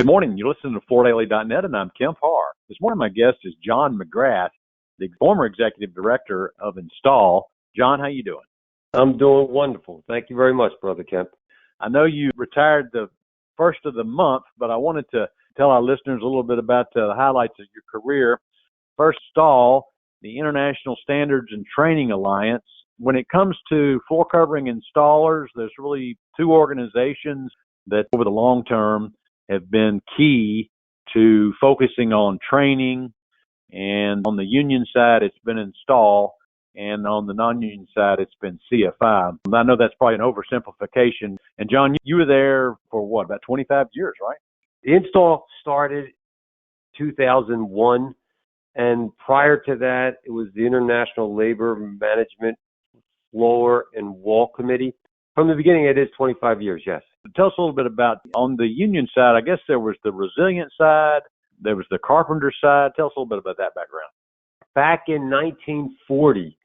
Good morning. You're listening to FloorDaily.net, and I'm Kemp Harr. This morning, my guest is John McGrath, the former executive director of Install. John, how you doing? I'm doing wonderful. Thank you very much, Brother Kemp. I know you retired the first of the month, but I wanted to tell our listeners a little bit about the highlights of your career. First, Install, the International Standards and Training Alliance. When it comes to floor covering installers, there's really two organizations that over the long term have been key to focusing on training. And on the union side, it's been Install. And on the non-union side, it's been CFI. I know that's probably an oversimplification. And John, you were there for what, about 25 years, right? The Install started 2001. And prior to that, it was the International Labor Management Floor and Wall Committee. From the beginning, it is 25 years, yes. Tell us a little bit about, on the union side, I guess there was the resilient side, there was the carpenter side. Tell us a little bit about that background. Back in 1940,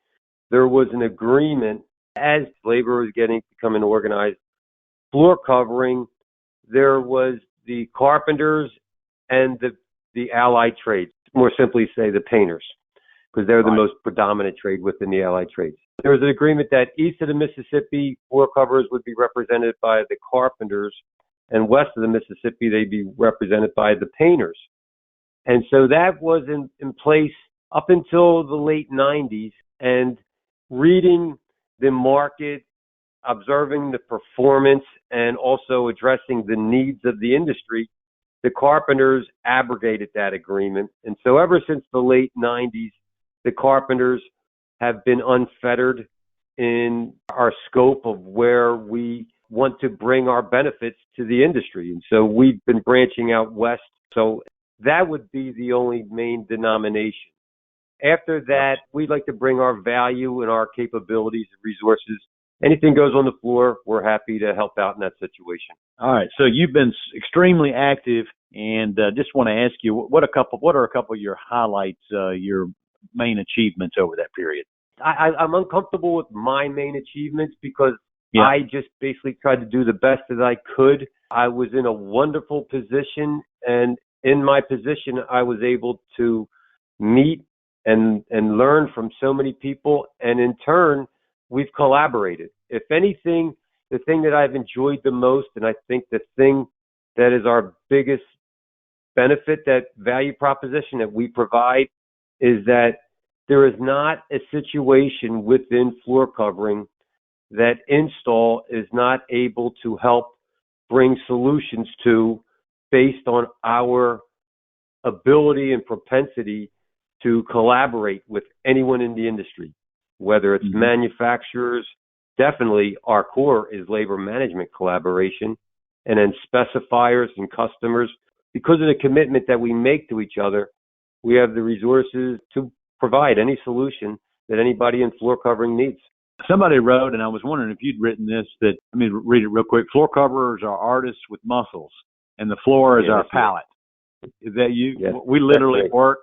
there was an agreement as labor was becoming organized. Floor covering, there was the carpenters and the allied trades, more simply say the painters, because they're the most predominant trade within the allied trades. There was an agreement that east of the Mississippi, floor coverers would be represented by the carpenters, and west of the Mississippi, they'd be represented by the painters. And so that was in place up until the late 90s, and reading the market, observing the performance, and also addressing the needs of the industry, the carpenters abrogated that agreement. And so ever since the late 90s, the carpenters have been unfettered in our scope of where we want to bring our benefits to the industry. And so we've been branching out west. So that would be the only main denomination. After that, we'd like to bring our value and our capabilities and resources. Anything goes on the floor, we're happy to help out in that situation. All right. So you've been extremely active, and just want to ask you, what are a couple of your highlights, your main achievements over that period? I'm uncomfortable with my main achievements because I just basically tried to do the best that I could. I was in a wonderful position, and in my position, I was able to meet and learn from so many people, and in turn, we've collaborated. If anything, the thing that I've enjoyed the most, and I think the thing that is our biggest benefit, that value proposition that we provide, is that there is not a situation within floor covering that Install is not able to help bring solutions to based on our ability and propensity to collaborate with anyone in the industry, whether it's manufacturers. Definitely our core is labor management collaboration, and then specifiers and customers. Because of the commitment that we make to each other, we have the resources to provide any solution that anybody in floor covering needs. Somebody wrote, and I was wondering if you'd written this, that, let me read it real quick. Floor coverers are artists with muscles, and the floor is our palette. Is that you? Yes, we literally work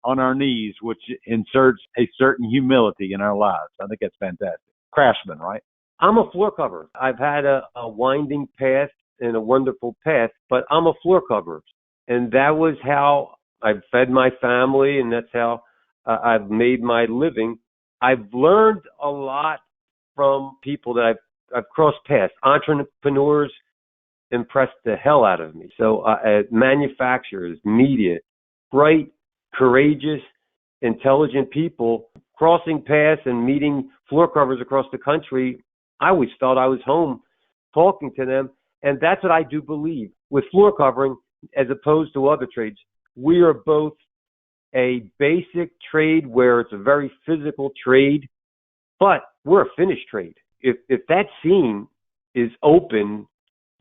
on our knees, which inserts a certain humility in our lives. I think that's fantastic. Craftsman, right? I'm a floor coverer. I've had a winding path and a wonderful path, but I'm a floor coverer. And that was how I've fed my family, and that's how I've made my living. I've learned a lot from people that I've crossed paths. Entrepreneurs impressed the hell out of me. So manufacturers, media, bright, courageous, intelligent people, crossing paths and meeting floor covers across the country. I always felt I was home talking to them. And that's what I do believe. With floor covering, as opposed to other trades, we are both a basic trade where it's a very physical trade, but we're a finished trade. If that seam is open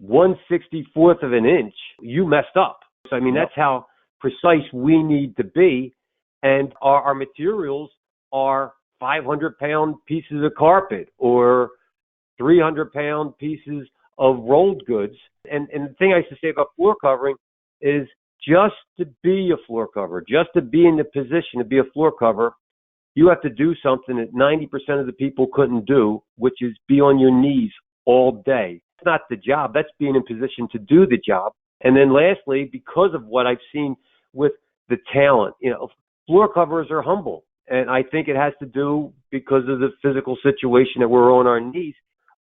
1/64th of an inch, you messed up. So, I mean, that's how precise we need to be. And our materials are 500-pound pieces of carpet or 300-pound pieces of rolled goods. And the thing I used to say about floor covering is just to be a floor cover, just to be in the position to be a floor cover, you have to do something that 90% of the people couldn't do, which is be on your knees all day. It's not the job. That's being in position to do the job. And then lastly, because of what I've seen with the talent, floor coverers are humble. And I think it has to do because of the physical situation that we're on our knees.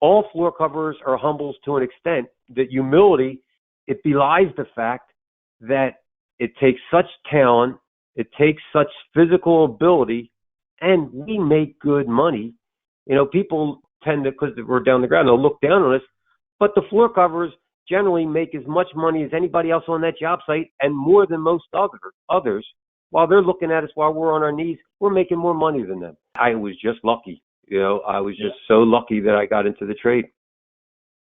All floor coverers are humbles to an extent that humility, it belies the fact that it takes such talent, it takes such physical ability, and we make good money. People tend to, because we're down the ground, they'll look down on us, but the floor coverers generally make as much money as anybody else on that job site and more than most others. While they're looking at us while we're on our knees, we're making more money than them. I was just lucky. I was just so lucky that I got into the trade.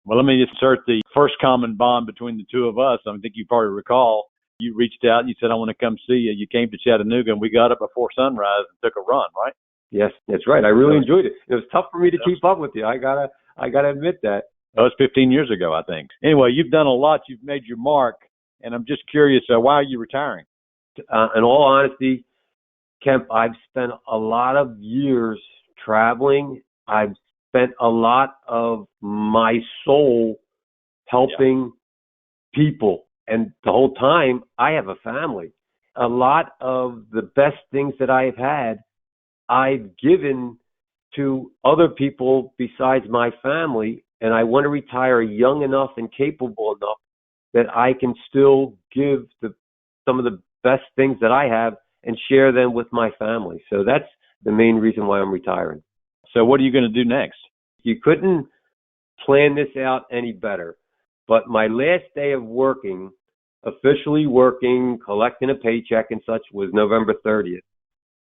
Well, let me insert the first common bond between the two of us. I think you probably recall, you reached out and you said, I want to come see you. You came to Chattanooga and we got up before sunrise and took a run, right? Yes, that's right. I really enjoyed it. It was tough for me to keep up with you. I gotta admit that. That was 15 years ago, I think. Anyway, you've done a lot. You've made your mark. And I'm just curious, why are you retiring? In all honesty, Kemp, I've spent a lot of years traveling. I've spent a lot of my soul helping people. And the whole time, I have a family. A lot of the best things that I've had, I've given to other people besides my family. And I want to retire young enough and capable enough that I can still give some of the best things that I have and share them with my family. So that's the main reason why I'm retiring. So what are you going to do next? You couldn't plan this out any better. But my last day of working, officially working, collecting a paycheck and such, was November 30th.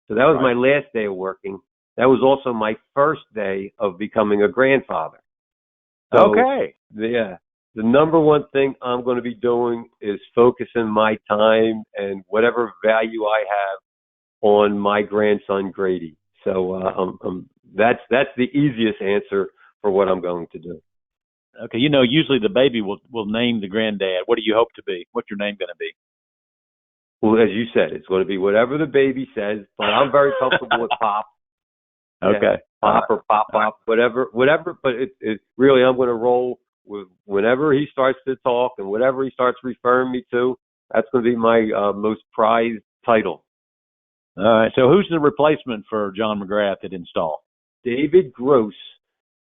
So that was my last day of working. That was also my first day of becoming a grandfather. So, okay. Yeah. The number one thing I'm going to be doing is focusing my time and whatever value I have on my grandson, Grady. So that's the easiest answer for what I'm going to do. Okay. Usually the baby will name the granddad. What do you hope to be? What's your name going to be? Well, as you said, it's going to be whatever the baby says, but I'm very comfortable with Pop. Okay. Yeah, Pop or Pop, whatever. But it really, I'm going to roll with whenever he starts to talk and whatever he starts referring me to. That's going to be my most prized title. All right. So who's the replacement for John McGrath at Install? David Gross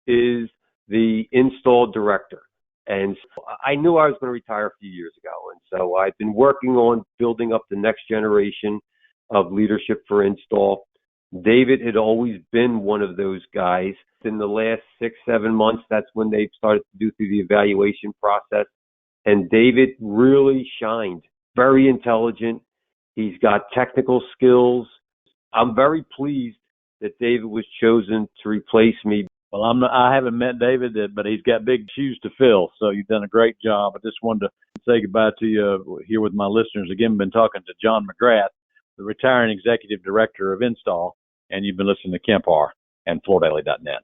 is the install director. And I knew I was going to retire a few years ago. And so I've been working on building up the next generation of leadership for Install. David had always been one of those guys. In the last 6-7 months, that's when they've started to do through the evaluation process. And David really shined. Very intelligent. He's got technical skills. I'm very pleased that David was chosen to replace me. Well, I haven't met David, but he's got big shoes to fill. So you've done a great job. I just wanted to say goodbye to you here with my listeners. Again, been talking to John McGrath, the retiring executive director of Install, and you've been listening to Kemp Harr and FloorDaily.net.